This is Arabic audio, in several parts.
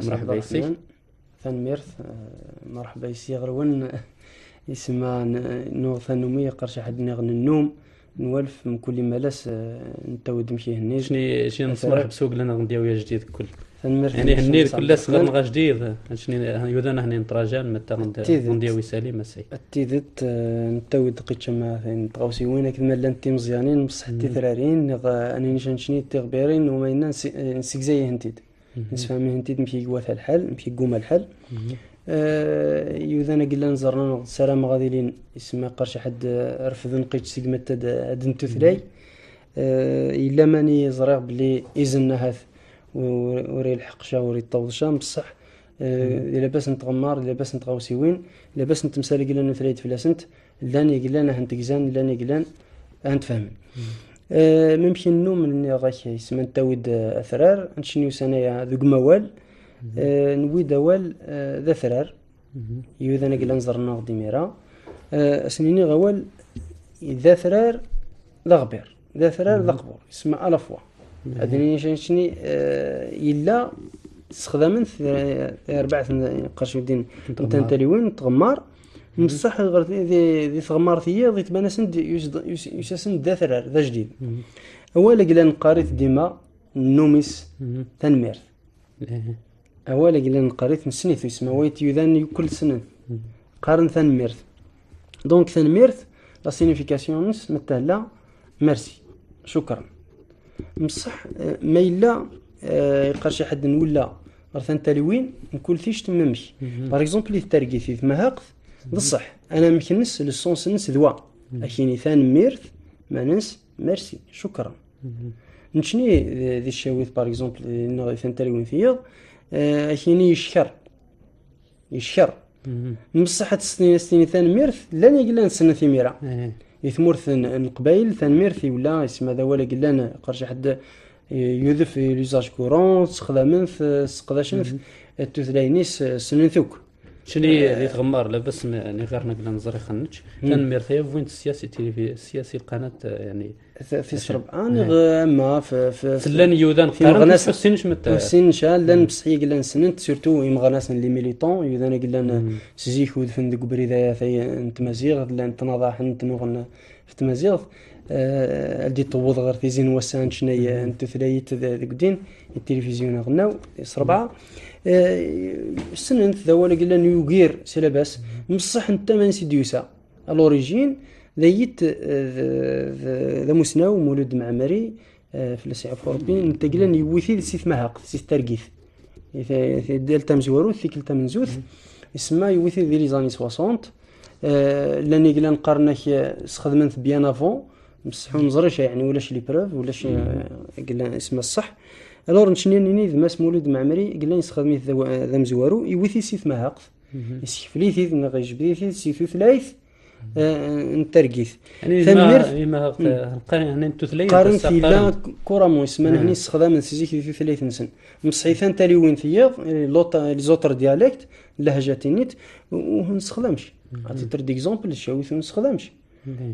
مرحبا يسي. ثانميرث مرحبا يسي غرون يسمى نو ثانومية قرش حد نغن النوم نولف من كل ملاس نتود مشي هنيد شني نسمح بسوق لنا غنديو يا جديد كل ثانميرث يعني هنيد كل صغر نغا جديد شني يودنا هني نتراجعن متى غنديو يسالي مسي التيدت نتود قيتش ما نتغوسي وين كما لا انت مزيانين بصح تي ثرارين اني نشني تغبيرين وما نسيك زي هنتيد نسفهم هنتيد مشي قوات الحل مشي قوم الحل يوذانا قلنا نزرنا سلام غادي لين اسمه قرش حد رفض نقيت سيجمت دنتو ثلاي الا ماني زريغ بلي اذن هاث وري الحقشه وري الطوضشه بصح الا باس نتغمر الا باس نتغوسيوين الا باس نتمسالي قلنا ثلاث فلاسنت لاني قلنا هنتكزان لاني قلنا هنتفهم ممكن النوم اللي غاك يسمى نتاود اثرار نشنيو سنايا ذوق موال نوي دوال ذا ثرار يوذا نقل نزرنا غدي ميرا سنيني غوال ذا ثرار ذا غبير ذا ثرار ذا قبور اسمه ألفوا أدني شني إلا استخدامن أربعة قرش الدين تنتليون تغمار مصح غير ذي تغمار ثيا ذي تبان سند يسسن ذا ثرار ذا جديد أولا قلنا نقارث ديما نوميس تنمير أولا قلنا نقارث نسنيث يسمى ويت يذان كل سنة قارن ثانميرث دونك ثانميرث لا سينيفيكاسيون نس متهلا ميرسي شكرا مصح ما إلا يقارش حد نولا غرثان تالوين نقول فيش تممش باغ اكزومبل لي تارجي في مهاقث بصح انا مكنس للسونس نس دوا اكيني ثانميرث ما ننس ميرسي شكرا نشني ذي الشاويث باغ اكزومبل نغي ثان تالوين فيض اكيني يشكر مصحة سنين ثانميرث لاني قلنا نسنة ثميرة يثمرث القبائل ثانميرث ولا اسم هذا ولا قلنا قرش حد يذف ليزاج كورون استخدامنث استقداشنث التثلاينيس سنين ثوك شني اللي تغمر لاباس يعني غير نقدر نزري خنتش ثانميرث هي فوين السياسي السياسي القناة يعني في سرب انا ما في لان يودان قارن في السنش متى السن شال لان بصحي قلنا سنت سورتو يمغناس لي ميليطون يودان قلنا سيزيك ودفن دك بريده ثي انت مزيغ لان تناضح انت نغن في تمازيغ الدي طوض غير في زين وسان شنايا انت ثلاثه ذاك الدين التلفزيون غناو سربعه السنن ذا ولا قلنا يوغير سي لاباس مصح انت ما نسيديوسا الاوريجين ذيت ذا مسناو مولود معمري في السعف الاوروبي انت قلنا يوثي سيث مهاق سيث ترقيث دالتا مزورو ثيكلتا منزوث اسمها يوثي ذي لي زاني 60 لاني قلنا نقارنك استخدمت بيان افون مسحو نزريش يعني ولاش لي بروف ولاش قلنا اسمها الصح الور نشنيني ذا ماس مولود معمري قلنا يستخدم ذا مزورو يوثي سيث مهاق يسكفليثي نغيجبديثي سيث ثلاث نترقيث يعني ثانميرث يعني انتو ثلاثه قارن في لا كورامون يسمى هني استخدام سيزيك في ثلاث نسن مصحيثان تاليوين ثياض لي زوتر ديالكت لهجه نيت ونستخدمش عطي تر ديكزامبل الشاويث ونستخدمش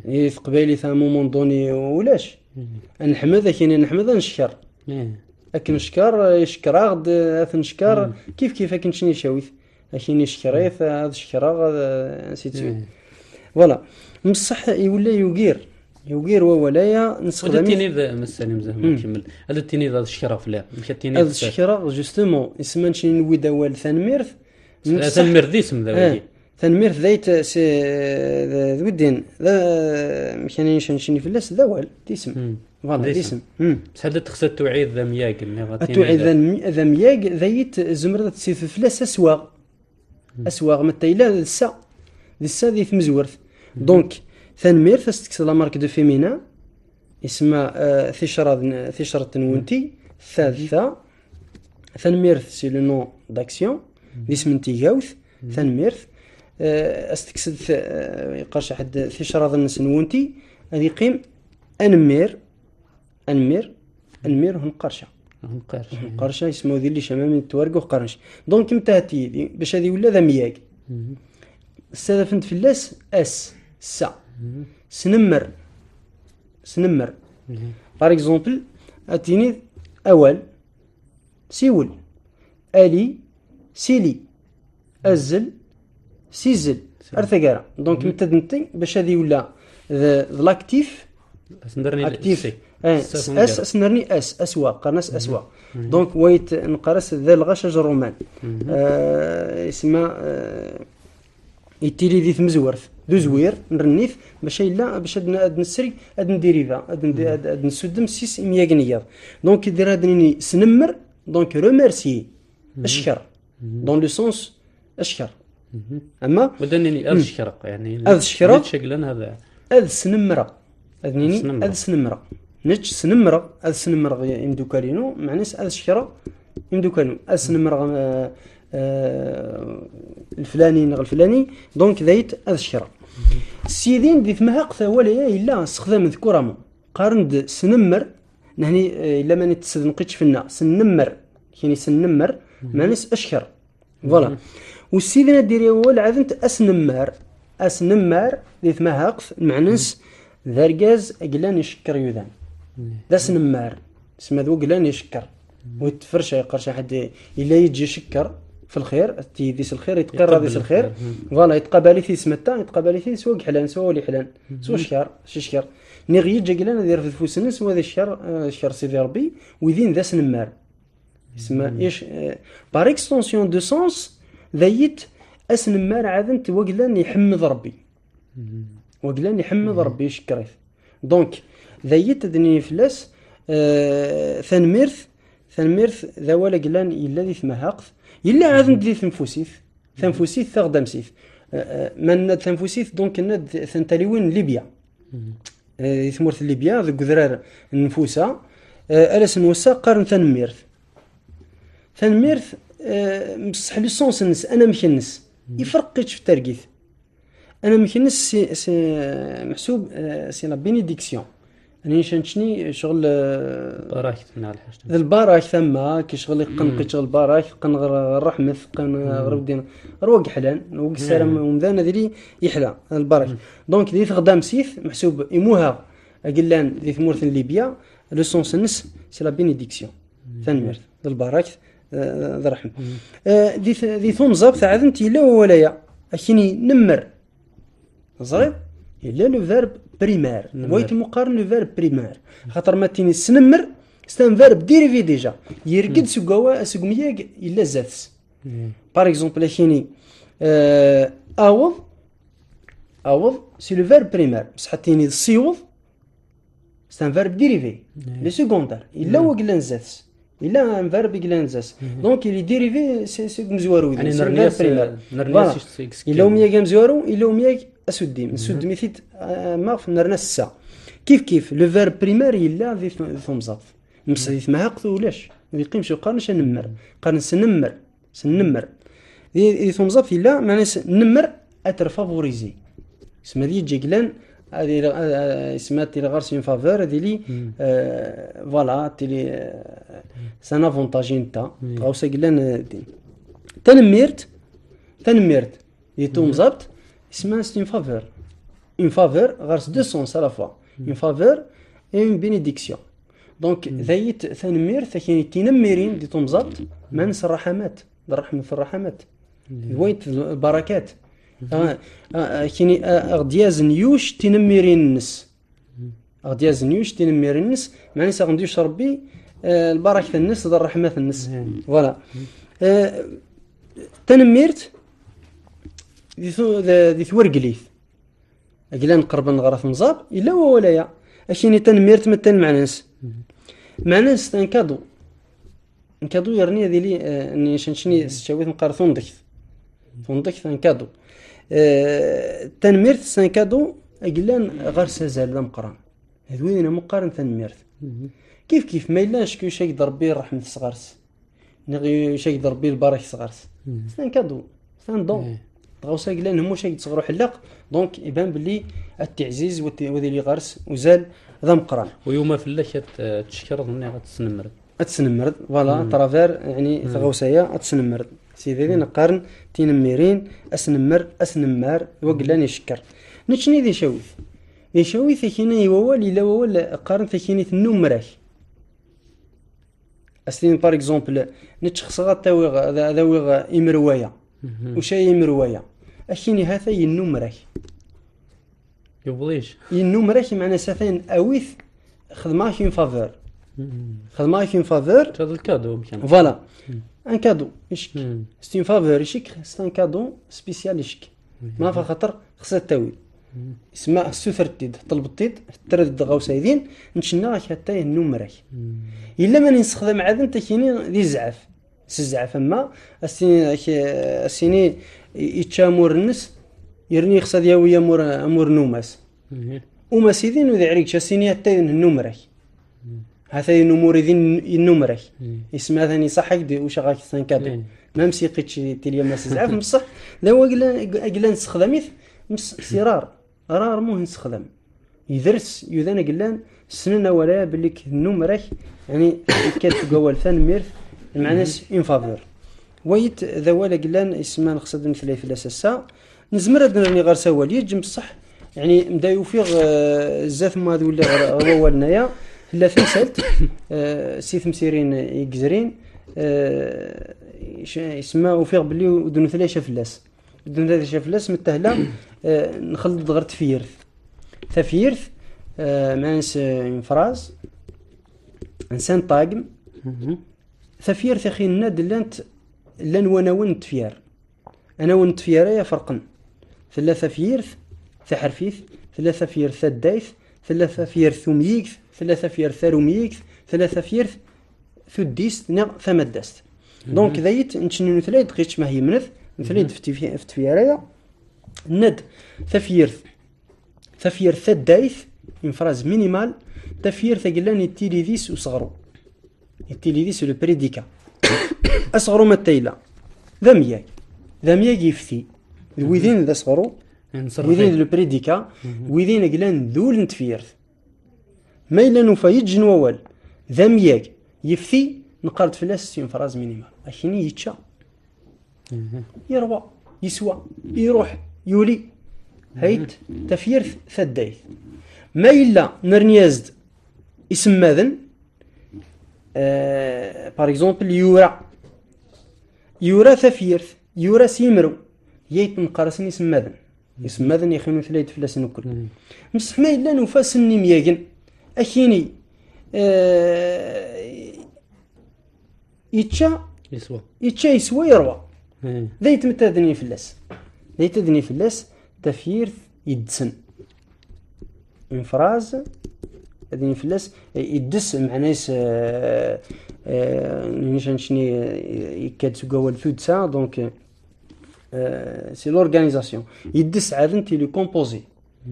في قبيلي ثا مومون دوني ولاش نحمد كاين نحمد نشكر لكن نشكر يشكر غد نشكر كيف كنشني شاويث كاين شكريث هذا شكرا نسيت فوالا مصح يولي يوغير وولايا نستخدم التينيض مسالي مزال ما نكمل هذا التينيض هذا الشرف لا مش التينيض هذا الشرف جوستومون اسمه نشي نوي دوال ثانميرث ثانميرث اسم ذا ثانميرث ذيت ودين ذا مكانين شنشني في اللاس دوال اسم فوالا اسم بس هذا تخص توعيد ذا مياق اللي غاتي توعيد ذا مياق ذيت زمرة تسيف في اللاس اسواغ متى الى لسا ذي مزورث دونك ثانميرث استكسل مارك دو فيمينا اسمها ثشرة تنونتي الثالثة ثانميرث سي لو نون داكسيون اسم تيغاوث ثانميرث استكسل يقرش حد ثشرة نسنونتي هذه قيم انمير هنقرشة قرشة اسمه ذي اللي شمام التوارق وقرنش دونك متى هاتي باش هذه ولا ذا مياق استهدفت في اللاس سا سنمر بار اكزومبل اتيني اول سيول الي سيلي ازل سيزل ارثقارا دونك متدنتي باش هذه ولا لاكتيف سندرني اكتيف اس نرني اسوا قرناس اسوا دونك ويت نقرس ذا الغشاج الرومان اسمها يتيلي ذي مزورث دو زوير نرنيف باش الا باش اد نسري اد نديريفا اد نسدم 600 جنيه دونك يدير هادني سنمر دونك روميرسي اشكر دون لو سونس اشكر اما ودنيني اشكر يعني اشكر شكلا هذا اد سنمره ادنيني اد سنمره نتش سنمره اد سنمره يمدوكالينو معناش اد شكر يمدوكالينو اد سنمره الفلاني دونك ذايت الشرع السيدين دي ثمها ولا الا استخدام ذكورهم قارند سنمر نهني الا ما نتسنقيتش فينا سنمر يعني سنمر معناش اشكر فوالا والسيدين ديري هو العادة اسنمر دي ثمها معناش ذرقاز اقلان يشكر يودان ذا سنمر اسمه ذو قلان يشكر ويتفرش يقرش حد الا يجي يشكر في الخير ديس الخير يتقرر ديس الخير فوالا يتقابل في سمتا يتقابل في سواق حلان سوا لي حلان سوا شكر شكر نغي جاكلان دير في فوس الناس وهذا الشهر سيدي ربي ويدين ذا سنمار اسمه ايش بار اكستونسيون دو سونس ذايت اسنمار عاد وقلان يحمد ربي وقلان يحمد ربي شكريت دونك ذايت دني فلاس ثنميرث ذا ولا قلان الا ذي ثمهاقث إلا عاد ندير ثنفوسيث ثغدمسيث من ثنفوسيث دونك ند ثنتاليوين ليبيا ثمورث ليبيا ذو قذرار النفوسة ألس نوسا قارن ثنميرث مصح لي سونس النس أنا مكنس يفرقش في الترقيث أنا مكنس محسوب سي لا بينيديكسيون أنا نشنشني شغل باراك تمنع الحاجة ذا الباراك ثما كي شغل قنقي شغل باراك قن الرحمث قن غربدين روق حلان روق السلام ومذانا ذي يحلى الباراك دونك ذي غدا مسيث محسوب يموها قلان ذي ثمورث ليبيا لو سونس النس سي لا بينيديكسيون ثنميرث ذا الباراك ذا رحم ذي ثوم زاب ثعذ انت لا ولايا اكيني نمر زريب الا لو فيرب بريمير ويت مقارن لو فيرب بريمير خاطر ما تيني سنمر ستان فيرب ديريفي ديجا يرقد سكوا سكمياق الا زاتس باغ اكزومبل كيني اوض سي لو فيرب بريمير بصح تيني سيوض ستان فيرب ديريفي لي سكوندير الا وقلا زاتس الا ان فيرب قلا زاتس دونك لي ديريفي سي مزوارو يعني نرنيس الا ميا مزوارو الا ميا اسودي نسود ميثيت ما نرنا السا كيف لو فيرب بريمير الا في ثمزات مسديت ما هاقث ولاش ما يقيمش يقارنش نمر قارن سنمر دي ثمزات الا معناها نمر اتر فافوريزي اسمها دي جيكلان هذه اسمها تي غارسين فافور هذه لي فوالا تي سان افونتاج نتا غاوسا قلان تنميرت دي ثمزات اسمها سين فافور اون فافور غارس دو سونس على فوا اون فافور اي اون بينيديكسيون دونك ذايت ثنمير ثاني تنميرين دي طمزات ما نس الرحمات الرحمة في الرحمات ويت البركات كيني اغدياز نيوش تنميرين النس اغدياز نيوش تنميرين النس معني ساغنديوش ربي البركة النس ذا الرحمة النس فوالا تنميرت دي ثورقليث أقلان قرب نغرف مزاب إلا هو ولايا أشيني تنميرت مثل معناس تنكادو يرني هذه لي اني شنشني شاويت نقار ثندخ تنكادو تنميرت تنكادو أقلان غير سازال ذا مقران هذوين مقارن تنميرت كيف ما إلاش كي شي ضربي رحمة صغارس نغي شي ضربي البارك صغارس تنكادو تندون غوسا قلان همو شي تصغروا حلاق دونك يبان باللي التعزيز وذي اللي غارس وزال ذا مقران ويوم في الله تشكر ظني غتسنمرد فوالا ترافير يعني غوسايا تسنمرد سيدي نقارن تينميرين اسنمار وقلان يشكر نتشني ذي شويث كينا يوال الا وال قارن ثكيني النمراك استين بار اكزومبل نتشخص غطاوي ذاوي امروايا وشاي امروايا اشيني هذا ينمرك يبغيش ينمرك معنى سفين اويث خدمه كاين فافور خدمه كاين فافور هذا الكادو يمكن فوالا ان كادو يشك ستين فافور يشك ستان كادو سبيسيال يشك ما خاطر خصها تاوي اسمها السوثرتيد طلبتيد ترد غوسايدين نشنا حتى النمرك الا ما نستخدم عاد انت كيني ذي زعف الزعف اما السيني يتشامور النس يرني خصها دياويه امور نوماس وما سيدين وذي عريك السيني حتى النمرك هذا النمور ذي النمرك اسمها ثاني صح دي واش غاك سانكادو ما مسيقيتش تيليا ما زعف بصح لا هو قلا نستخدميت مس سرار راه مو نستخدم يدرس يذان قلان سننا ولا بالك النمرك يعني كتقول ثان ميرث معناش ان فافور ويت ذا ولا قلان اسمان خصنا نثلي في الاساس نزمر نرني غير سوالي جم بصح يعني بدا يوفيغ الزاف ما ذو اللي هو ولنايا لا ثمسلت سيث مسيرين يجزرين يسمى وفيغ بلي ودون ثلاثه فلاس بدون ثلاثه فلاس متهلا نخلط غير تفيرث مانس فراز انسان طاقم ثفيرث اخي الناد لانت لان وانا ونت فيار انا ونت فياريا فرقا ثلاثه فيرث ثحرفيث ثلاثه فيرث ثدايث ثلاثه فيرث ثميكث ثلاثه فيرث ثروميكث ثلاثه فيرث ثديست ثمدست دونك ذايت نشنو ثلاث دقيقه ما هي منث ثلاث في فياريا ند ثفير ثدايث انفراز مينيمال تفير ثقلان التيليديس وصغرو التيليديس لو بريديكا اصغرو ما التيلا ذمياك يفتي ويدين ذا صغرو ويدين لو بريديكا ويدين قلان ذول نتفيرث ما إلا نوفا يجن ووال ذمياك يفتي نقارد فلاس انفراز مينيمال اشيني يتشا يروى يسوى يروح يولي هيت تفيرث ثدايث ما إلا نرنيازد اسم ماذن بار اكزومبل يورا ثفيرث يورا سيمرو ييت نقارسن اسم ماذن يخينو ثلاث فلاس نكل مصح ما إلا نوفا سني مياجن أكيني يتشا يسوى يروى ذي تمتدني فلاس تفيرث يدسن انفراز هذين فلاس يدس معناس نشني يكاد سوغوال ثودسا دونك سي لورغانيزاسيون يدس عادنتي لو كومبوزي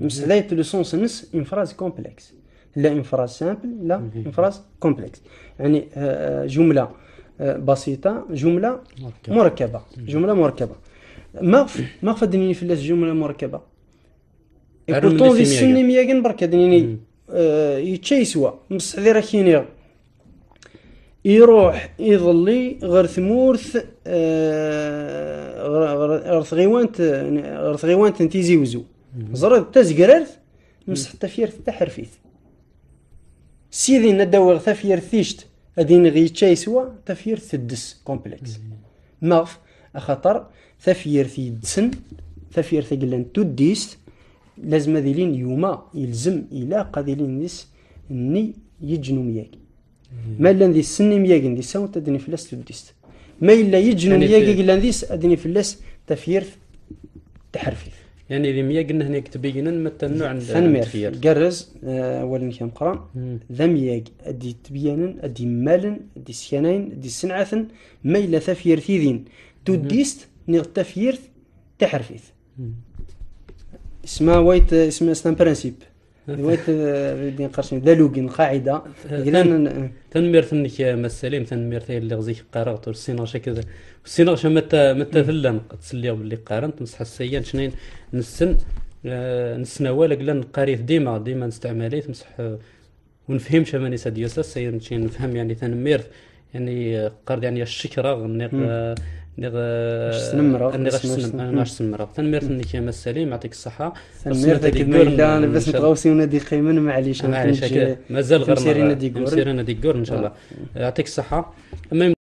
مسلايت لو سونس نس انفراز كومبلكس لا انفراز سامبل لا انفراز كومبلكس يعني جمله بسيطه جمله مركبه ما فدني فلاس جمله مركبه يقولون ذي السن مياقن بركة دنيني يتشيسوا مصح ذي راكيني يروح يظلي غير ثمورث غير غيوانت نتيزي وزو زرد تزقررث مصح تفيرث تحرفيث سيدي ندور تفيرث ثيشت هذين غي يتشيسوا تفيرث تدس كومبلكس ماف أخطر تفيرث يدسن تفيرث قلن تديست لازم ذيلين يوما يلزم إلى قذيلين نس ني يجنو مياك ما إلا ذي السن مياك ذي ساوت أدني فلاس تديست ما إلا يجنو مياك إلا ذيس أدني فلاس تفيرث تحرفيث يعني ذي مياك إنه هناك تبينن متى النوع التفير قرز أولا كم قرأ ذا مياك أدي تبينن أدي مالن أدي سيانين أدي سنعثن ما إلا تفير ثيذين تديست نغ تفيرث تحرفيث اسمها وايت اسمها ستان برانسيب وايت بدي نقرشني دالوغين قاعده تنمير ثنك مسالين تنمير ثي اللي غزيك قرات والسيناش كذا والسيناش متى ثلان تسليو باللي قارنت نصح السيان شنين نسنا ولا قلنا قاريث ديما نستعمليه مسح ونفهم شماني ساديوسا السيد نفهم يعني تنمير يعني قرد يعني الشكرة سنمرة سنمرة تنمير ثنك يا السليم يعطيك الصحة. تنمير ذاك الدور لا انا بس نتغوصيو نادي قيمن معليش مازال غير مسيرين نادي ان شاء الله. يعطيك الصحة.